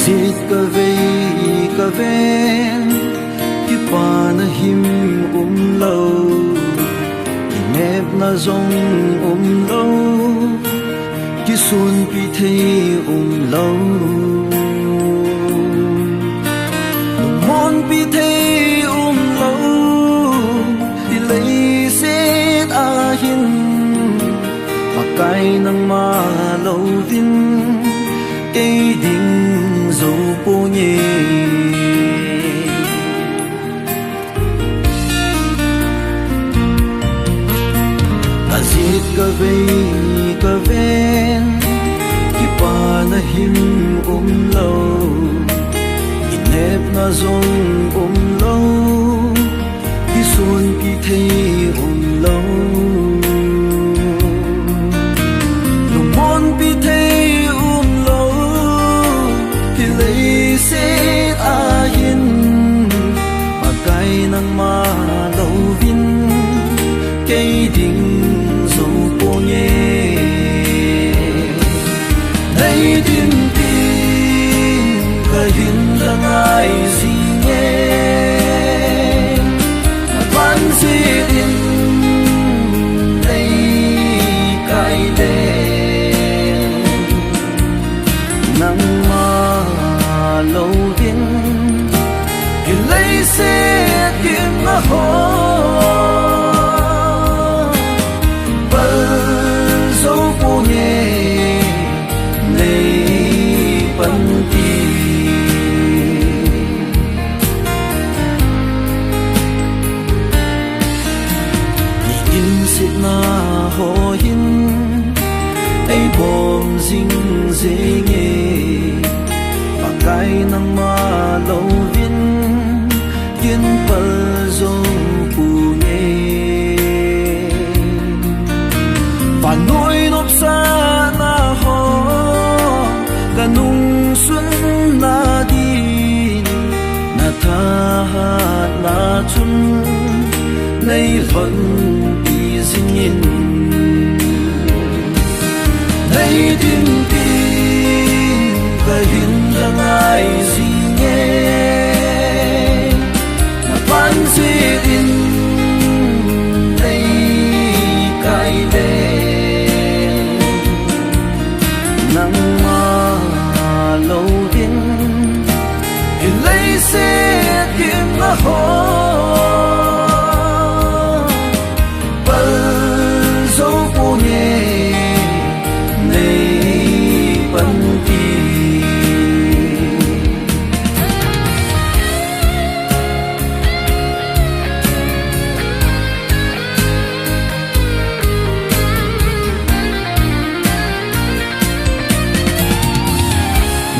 Sit ka ven ki pa na him lo nep na zong lo ki sun pi thei lo mon pi thei lo ti lấy set a hin mà cái nang ma lo vin cây đình dấu po nhẹ ta giết ka ven ki pa na him lo inep na zong lo ki sun ki thei lo mon pi thei lo ki lấy set a hin mà cái nang ma lo vin cây đình dấu po nhẹ lấy tin tin ka hin lang ai si nhẹ van si tin lấy cái đen nang ma lâu viên ki lấy set kim na ho na ho hin ai bom zing zing e pa kai nang ma lo vin kin pal zo pu ne pa noi nop sa na ho kanung sun na di na tha na chun nei phận sinh in lấy tin tin và hin lang ai gì nghe mà ban gì tin lấy cái đen nắng ma lâu tin thì lấy xe kiếm nó ho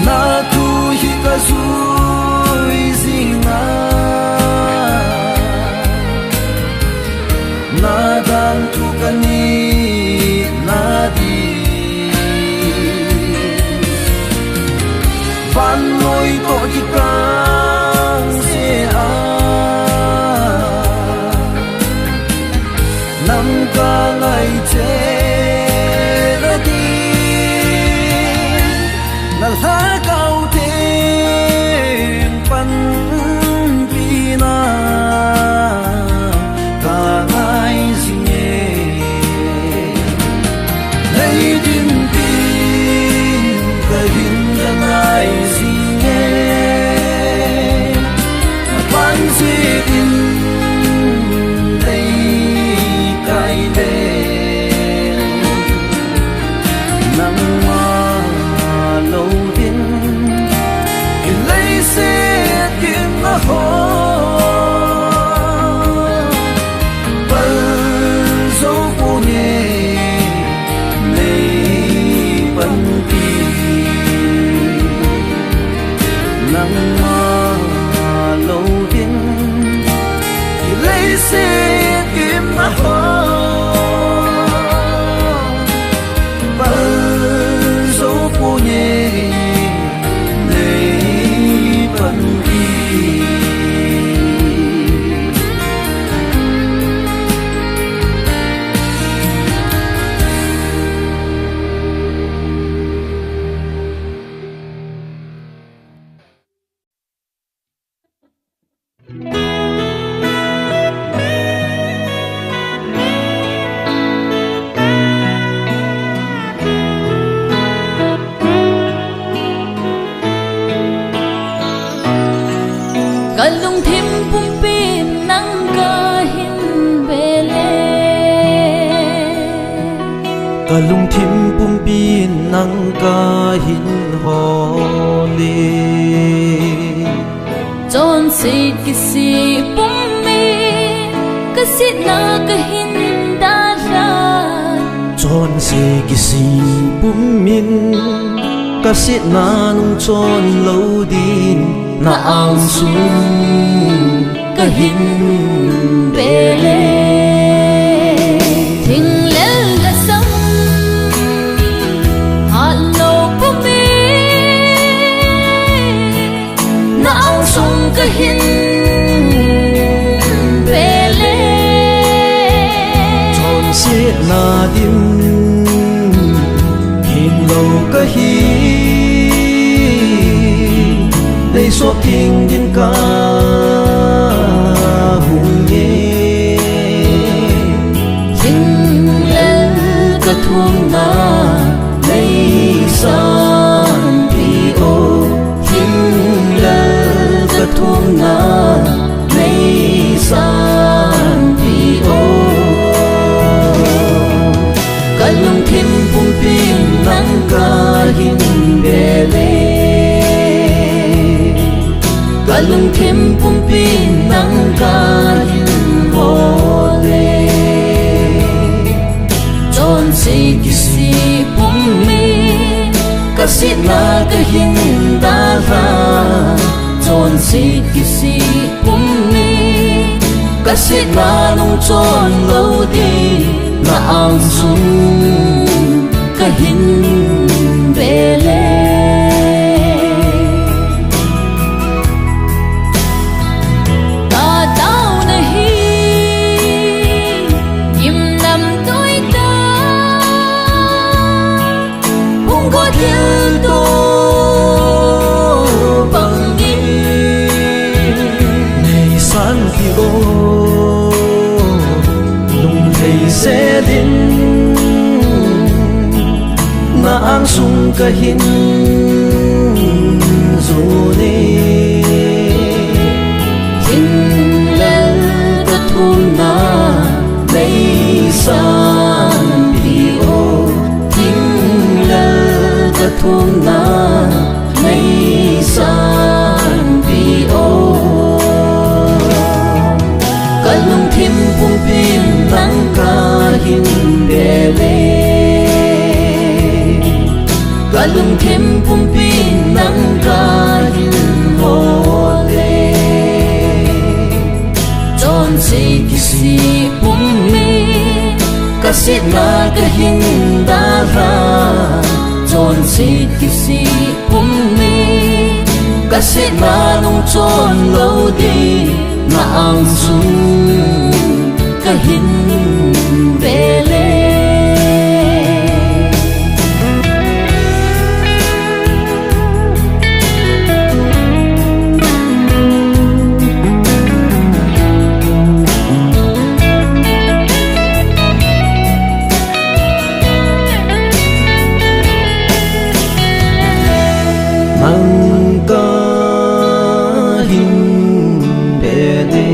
na tu hi ka zui zinga na dan tu ka ni na di van noi to di kang se a nam ka ngai che la di na la cao thêm pan pina cả ngày gì nhé lấy tin tin cái hin là ngày gì nhé pan gì tin lấy cái đen nắng lâu tin thì lấy xe kiếm nó ho bờ dấu po nhẹ lấy bần tì nắng lâu tin thì lấy xe kiếm nó ho pum pin nang ka hin ho le chon se ki si pum mi ka sit na ka hin da ra chon se ki si pum min ka sit na nung chon lo din na ang sum ka hin bele thing lel ga sam hallo pum mi na ang sum ka hin bele chon se na dim hin lo ka hi nei so king din ka hung ye thing lel ka thum na nei san pi o hin lel ka thum na nei san pi o kalung kim pum pin nang ka hin bele kalung kim pum pin nang ka hin ho le chon se ki si pum mi ka sit na ka hin da ra chon se ki si pum mi ka sit na nung chon lo di na ang sum ka hin bele ta tao na hi yim nam tôi ta hung có thiên tô bằng đi nei san pi o lung thei se din na ang sum ka hin zo ne thing lel ka thum na nei san pi o hin lel ka thum na nei san pi o kalung thim pum pin nang ka hin bele kalung thim pum pin nang ka hin ho le chon se ki si pum mi ka sit na ka hin da ra chon se ki si pum mi ka sit na nung chon lo di na ang sum ka hin bele nang ka hin bele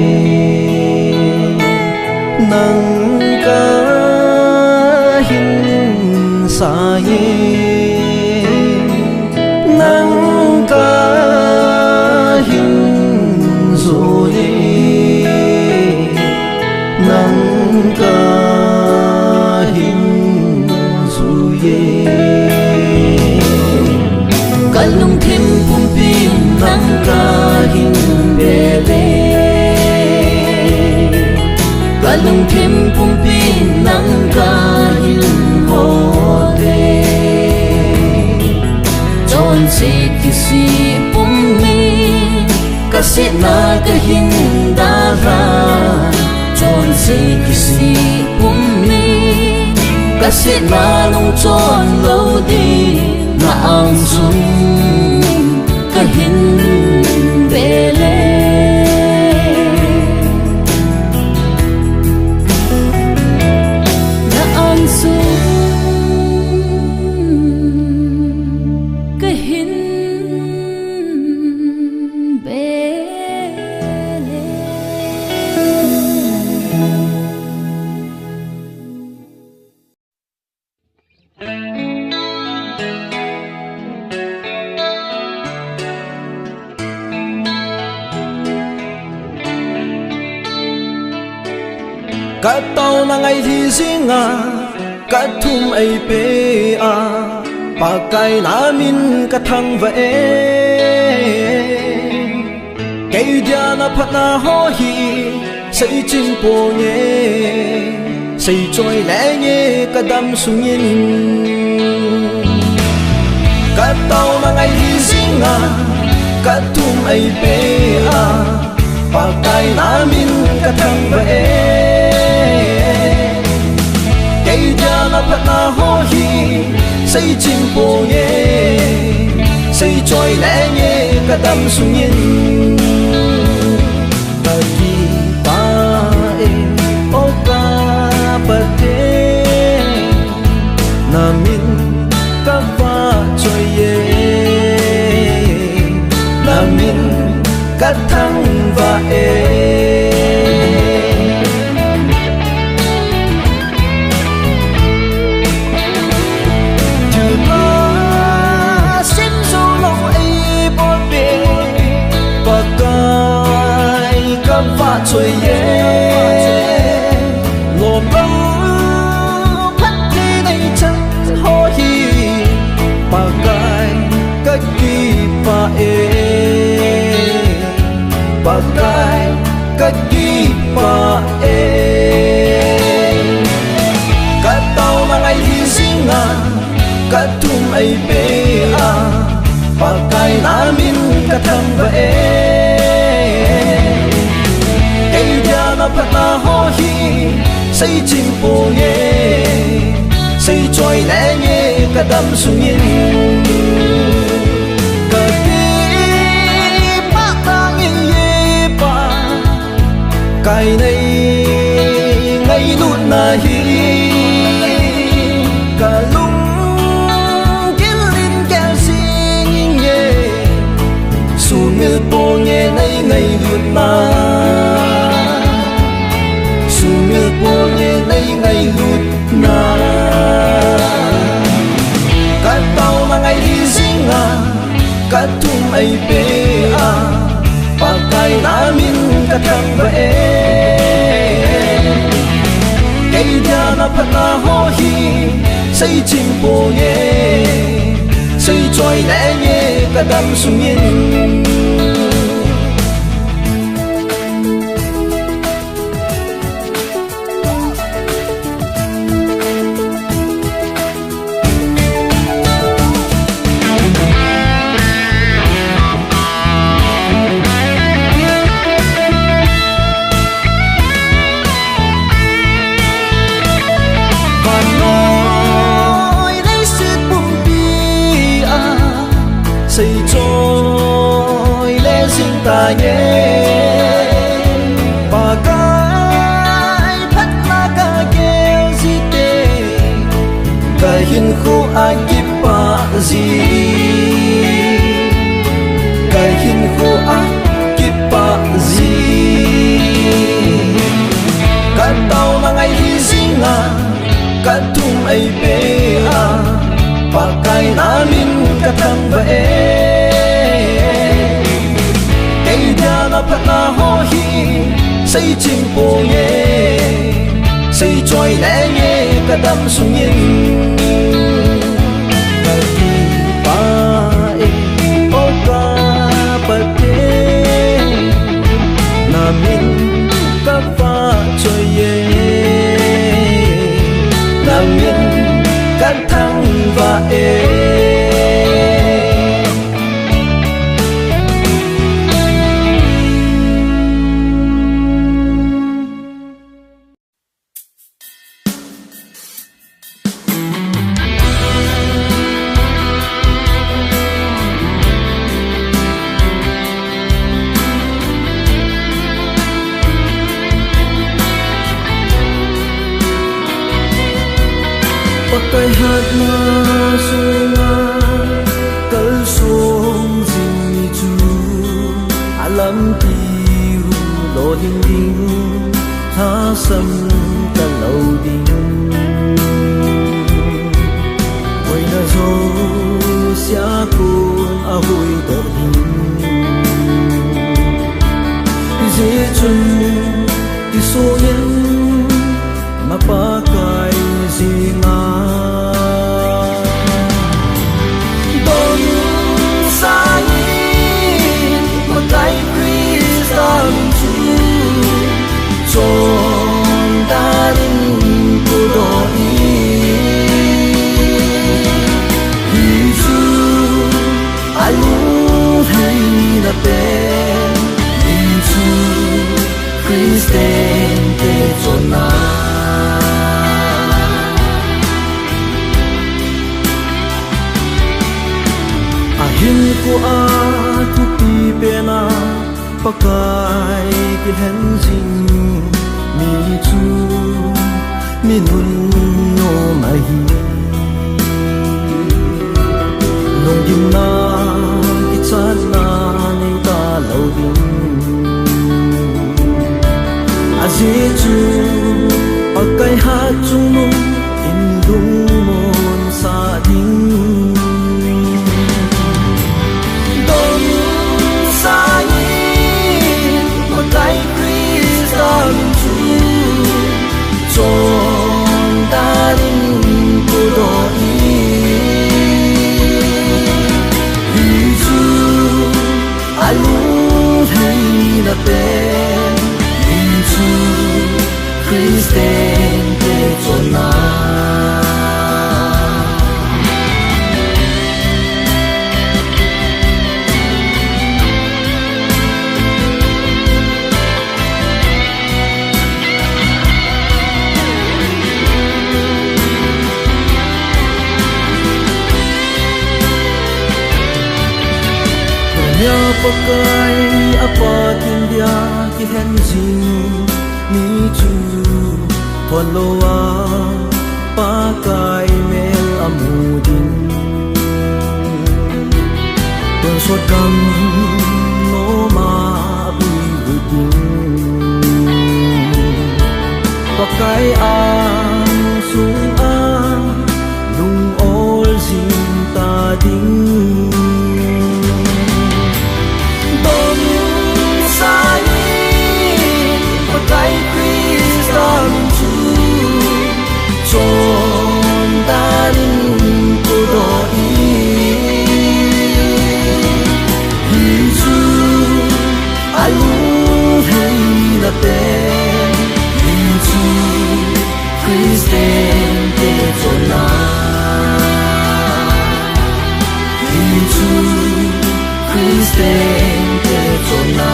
nang ka hin sa ye nang ka hin zo ne nang ka hin zu ye kalung thim pum pin nang ka hin bele kalung thim pum pin nang ka hin ho le chon se ki si pum mi ka sit na ka hin da ra chon se ki si pum mi ka sit na nung chon lo di na ang sum ka hin bele na ang sum ka hin bele cắt tàu na ngày thì riêng cắt thum ai pe pa kai na min cắt thăng vậy cây dia na phát na ho hi xây chim po nhé xây trôi lẽ nhé cắt đâm sung yên cắt tàu na ngày thì riêng cắt thum ai pe pa kai na min cắt thăng vậy cây dia na phát na ho hi xây chim po nhé xây trôi lẽ nhé cắt đâm sung yên ta đi pa o ka pate na min ka va trôi ye na min cắt thăng và trôi ye lồm lâu phát đi đây chân ho hi pa gai cách đi pa gai cách đi pa cắt tàu mà ngày thì riêng cắt thum ai pe pa gai na min cắt thăng vậy phát na ho hi xây chim po nhé xây trôi lẽ nhé cắt đâm sung yên cắt đi pa ta nghe pa cái này ngày luôn na hi cả lung kiến linh kẻ sinh nhé su ngư po nhé này ngày luôn na po nhé nay ngày lụt na cắt tàu mà ngày đi riêng cắt thum ai pe pa kai na min cắt thăng vậy cây dia na phát na ho hi xây chim po nhé xây trôi lẽ nhé cắt đâm sung yên xây trôi lẽ riêng ta nhé pa cái phát na ca kêu gì tê cái hin khu ai kịp pa gì cái hin khu ai kịp pa gì cắt tàu mà ngày đi riêng cắt thum ai pe pa kai na min cắt thăng vậy cây dia na phát na ho hi xây chim po nhé xây trôi lẽ nhé cắt đâm sung yên pa o ka pate na min ka va trôi ye na min cắt thăng và pakai hat na sunga kal song jing chu alam tiu lo ding ding tha sam ta lo ding oi na zo sia kun a hui do ding je chun ti so yen hin ko a tu pi pe na pakai ki hen jing mi chu mi nun no mai nong din na ki chan na nei ta lo din a ji chu pakai ha chung nu in dung mon sa ding don sa yin pakai krista min chu chon da rin ko do i hi chu alu thei na pe hi chu Christen te chona Nya pakai apa tin dia ki hen jing mi chu thon loa pakai mel amudin ton sot kam no ma bi budin pakai ang sung ang lung ol sin ta ding pakai Krista min chu chon darin ko do i hi chu alu hei na te hi chu Kristen te chona hi chu Kristen te chona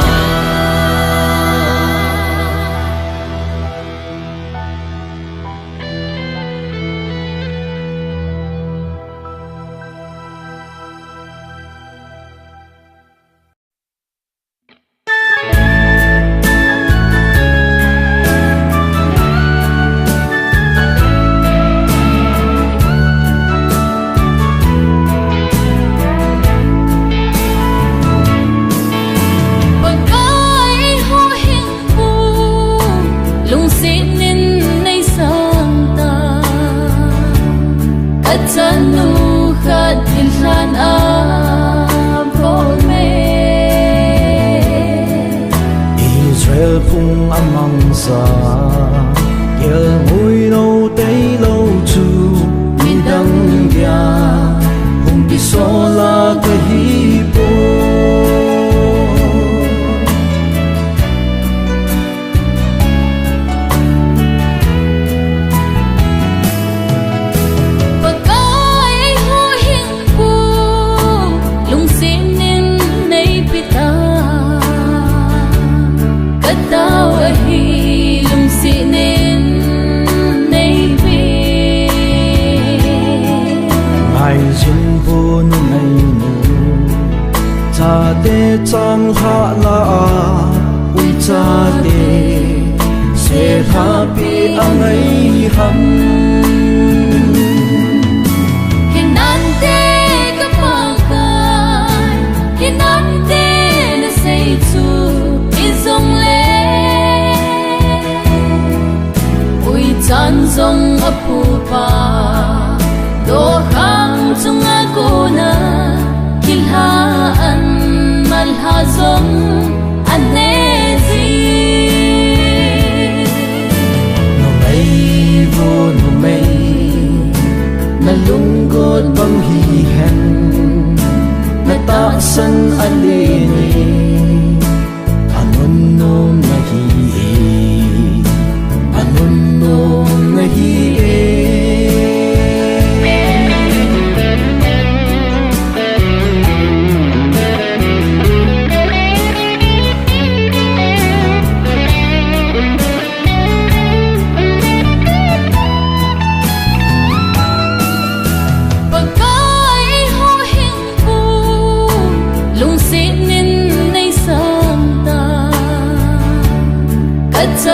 phung amang sa yel mui no tei lo chu min dang dia hum bi so la ka hi po te chang ha la ui cha te se tha pi angai ham hinan te ka pa kai hinan te na sei chu izong le ui chan zong apu pa do khang chung a ko na kilha an malha zong anezi no mai vô no mai na lungkot bang hi hen na ta san alini anon nom na hi anon nom na hi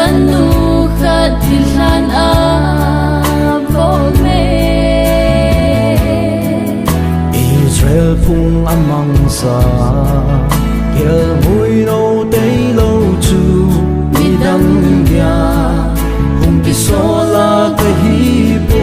kanu khatilan abome Israel phung amang sa Hiel mui no tei lo chu midang dia hung pisola kahipo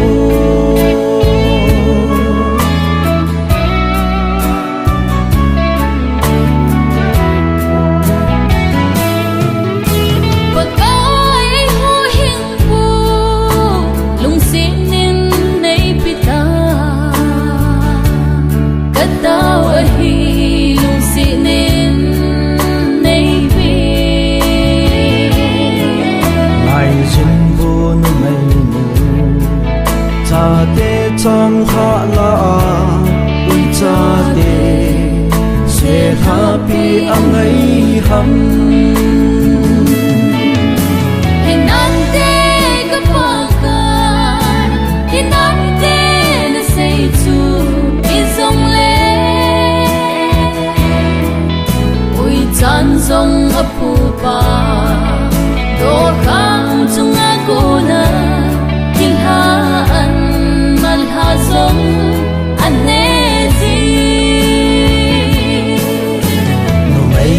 Chang ha la ui cha de se tha pi angai ham hinante ka pakan hinante na say chu izong le ui chan zong apu pa do khang chung ako na tinghaan malhazong anezi numay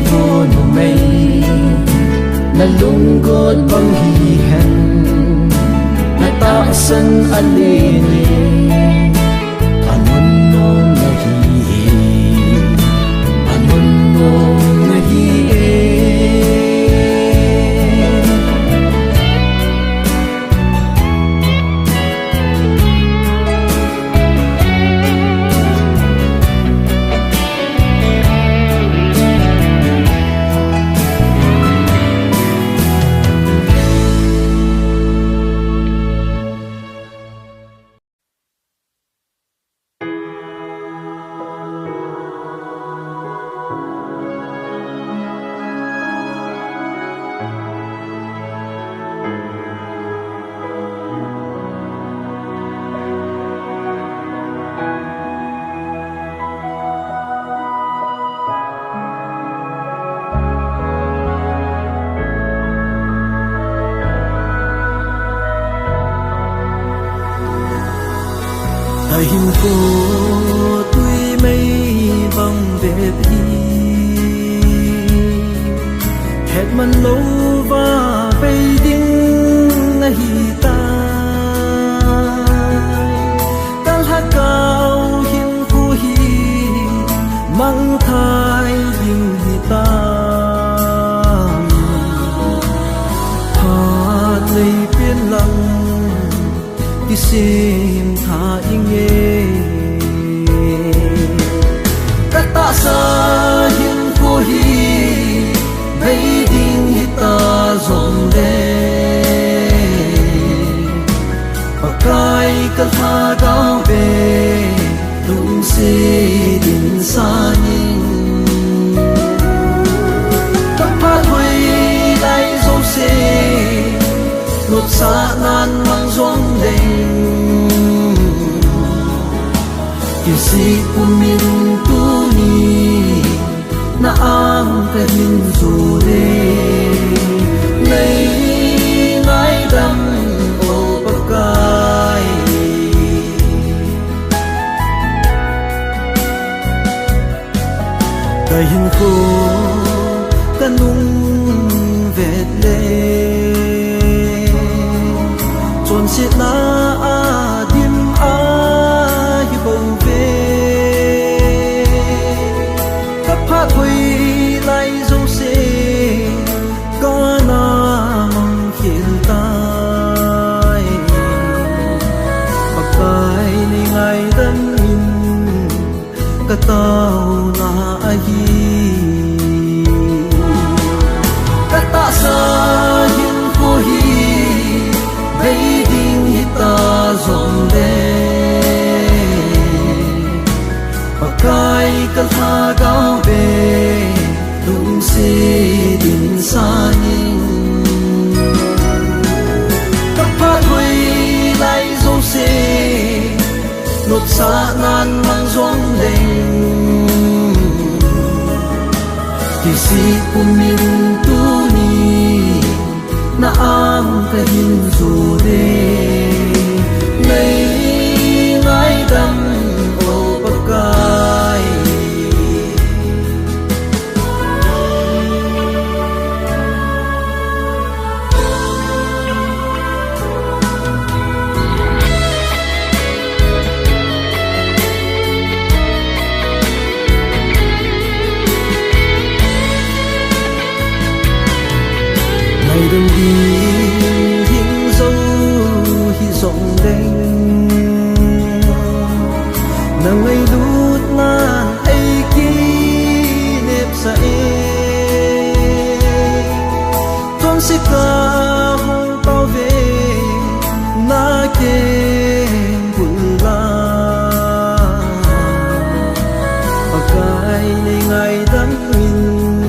vo numay nalungkot bang hihen nataasan alini anunong nahihi anunong nahihi Hình cô tuy mây bằng đẹp đi hẹn man lâu và bay đinh hi ta tal ha cao hình cô hi mang thai hình hi ta hát lấy biên lặng đi xem tha yên ta sa hin cô hi bay đinh hi ta dòng đê và cái ha cao về đúng se din sa nhìn các phát huy đây dấu se nốt sa nan mang dòng đêm Kisi umin tuni na ang kahin zure Nay ngay đam o pagkay Kahin ko kanung vet le Chon sit na adim ay bầu Huy lại dấu xe có na mong hiện tại bạc bài này ngày tân in cả tao là ai các ta sa hin cô hi bay đinh hi ta dòng đê bạc cái ha cao về đúng se din sa nhìn các phát huy lại dấu se nốt sa nan mang dòng đêm thì si umin tu ni ang kahin dù đê lấy ngái đâm ô bậc cai ngày đêm đi hình dấu hi rộng đêm nang ngày lút nan ai ki nếp sa e tuan sika hong tao về na ke pula pakai ni ngày đắng in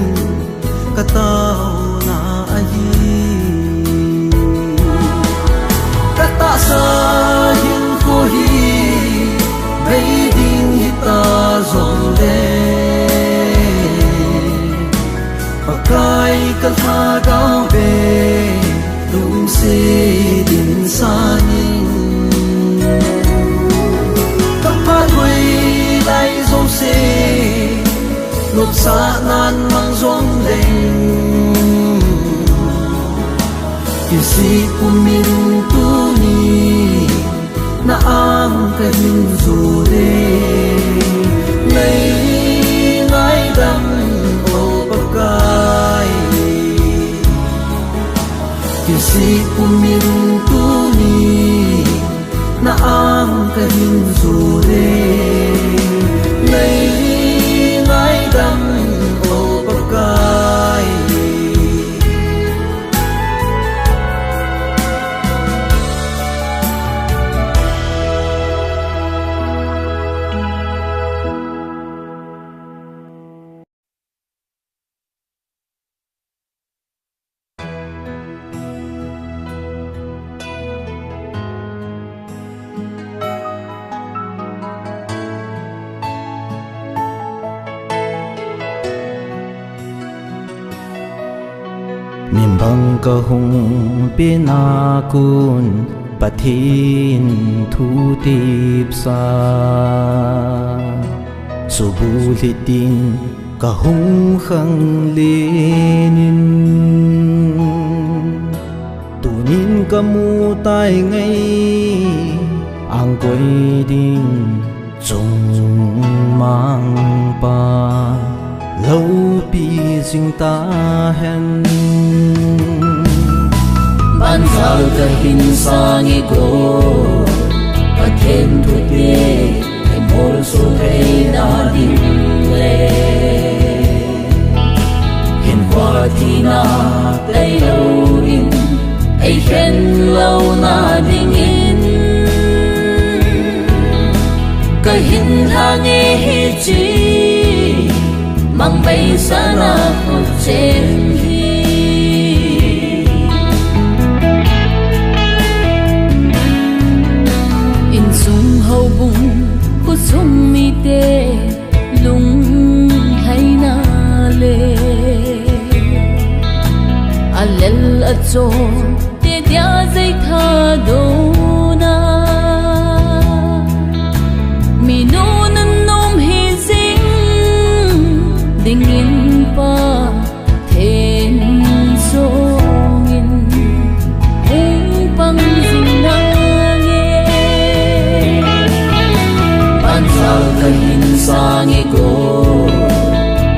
katao sa hin ko hi bay ding hita zong de pakai kal ha gao be lung se din sa ning kapha thui lai zo se lục sa nan mang zong leng Kisi kumin tu ni na ang kahin dù đê lấy ngái đâm ô bậc cai Kisi kumin tu ni na ang kahin dù đê lấy ngái đâm ô bậc cai Mimbang kahong pinakun patin tutip sa subulitin kahong khang linin tunin kamu tay ngay ang quay din chung mang pa lâu bi dinh ta hen ban giao ta hin sang e go pathen thu te em hol so rei na din le hin qua thi na play lâu in ai khen lâu na ding in ka hin hang e hi chi mang bay sana khut chen hi in sum hau bung khu sum mi te lung hay na le alel a cho te dia dây tha do na mi no nan nom hi zing ding in pa then song in hung pang ding na nghe ban sao ta hin sang e go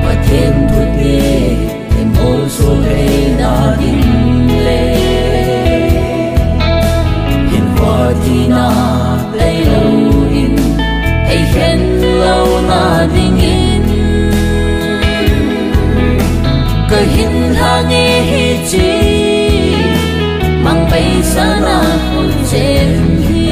pathen thu te em hol so re na din le hin qua thi na play lâu in ai khen lâu na ding in ka hin hang e hi chi mang bay sana khul chen hi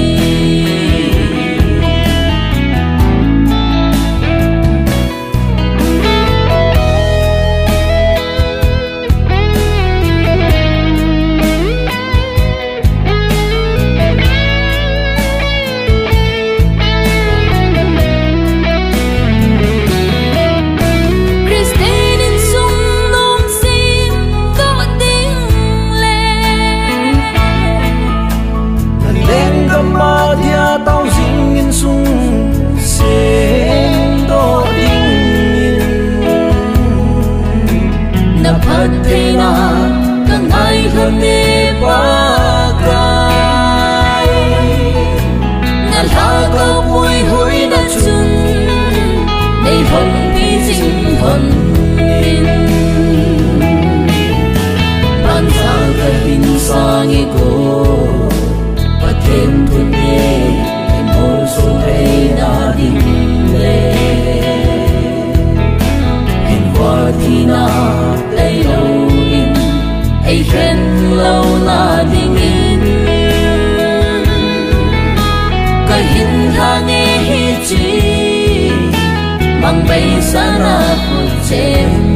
Christine in sung nom sim có tiếng le mang bay sana phút chém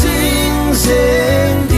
ding ding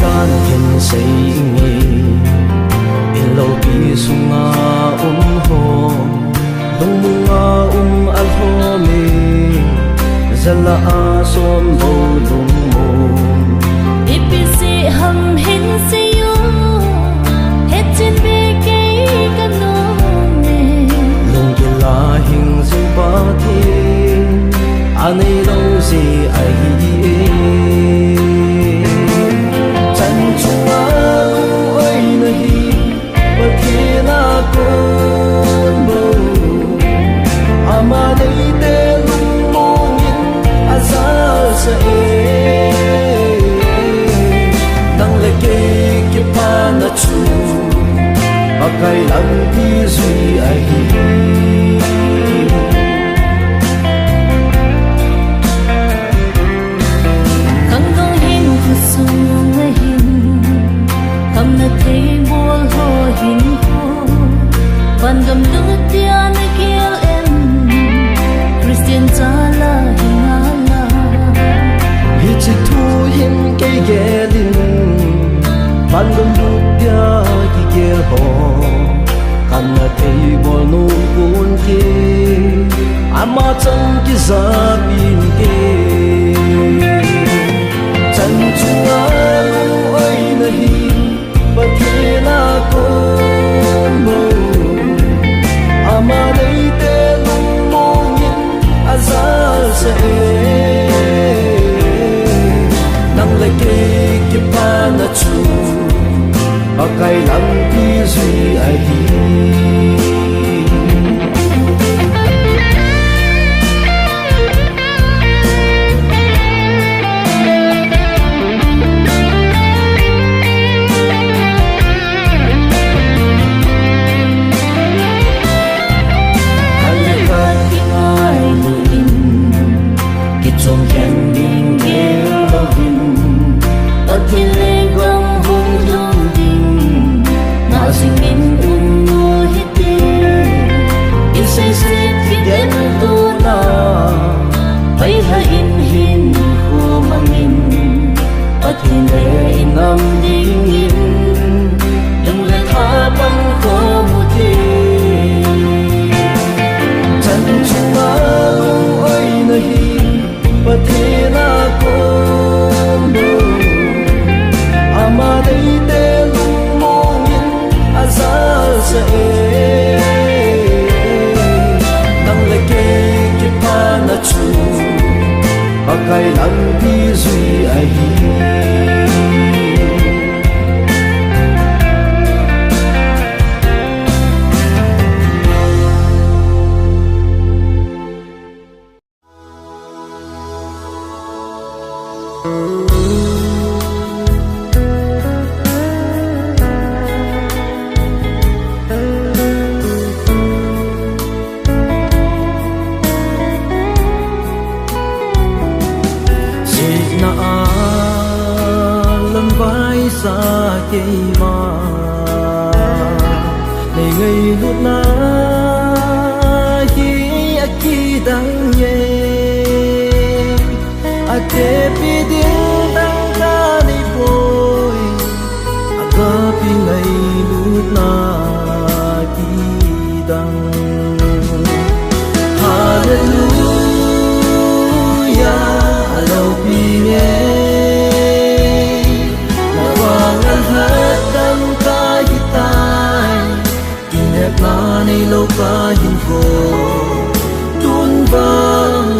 ban khen say nghe in lâu bi sunga ho lung munga al ho me zala a som bo lung mo ipisi ham hin se yo het chin be ke kanone lung ki la hing zu ba thi anei lo si ai chan chunga oi na hi ba thi na kon bo ama nei te lung mong in azal sa nang le ke ki pa na chu pakai lang ti zui ai ban gam lu tia na kiel em Christian chala hingala hi chi thu him ke gelin ban gam lu tia ki ke ho kan na thei bol nu kun ke ama chang ki za bin ke chan chunga oi na hi pathela kon mo ama nei te lung mong in azal sa nang le ke ki pa na chu pakai lang ti zui ai nam ding in yung le tha pan ko mu thi chan chunga oi na hi pathela kon bo ama dei te lung mong in azal sa nang le ke ki pa na chu pakai lang ti zui ai sa kei ma nei ngai lut na hi aki dang ye ate pi ding dang ka ni boy aga pi ngai lut na ki dang hallelujah alo pi ye na nei lo ka hin ko tun bang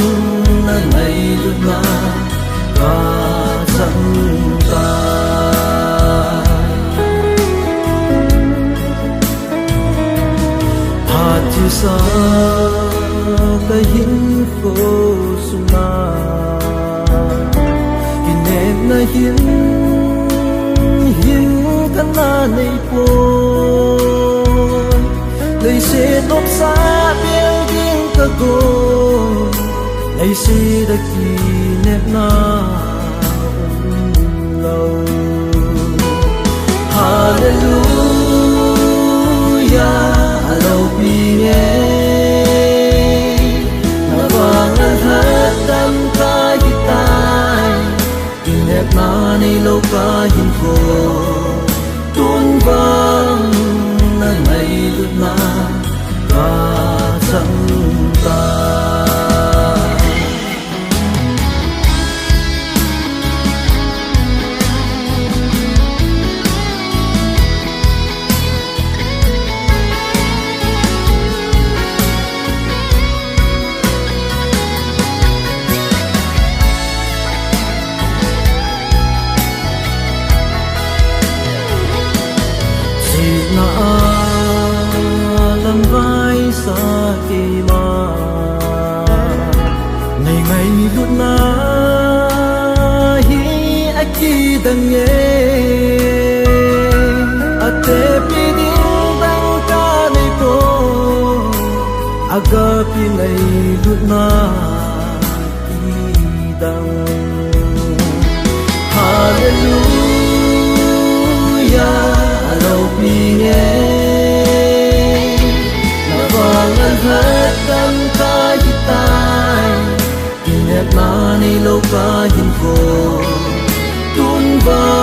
na nei lu na ka sang ta ha tu sa ka hin ko suna kinem na hin ka na nei po lấy xe đốt xa building cơ cô lấy xe đã kỷ nếp na lâu hallelujah lâu bi nghe na vang hết tâm ca gitai kỷ nếp na nay lâu ca hin khô tuôn vang na ngày lúc na và chẳng ta lần vai xa kỳ mà ngày ngày lúc na hi aki đằng nhé ate piding đằng ca này cô aga pi ngày lúc na ki đằng hallelujah lâu pi nghe hết tâm ca di tai kỷ niệm na nay lâu ca hin khô tuôn vang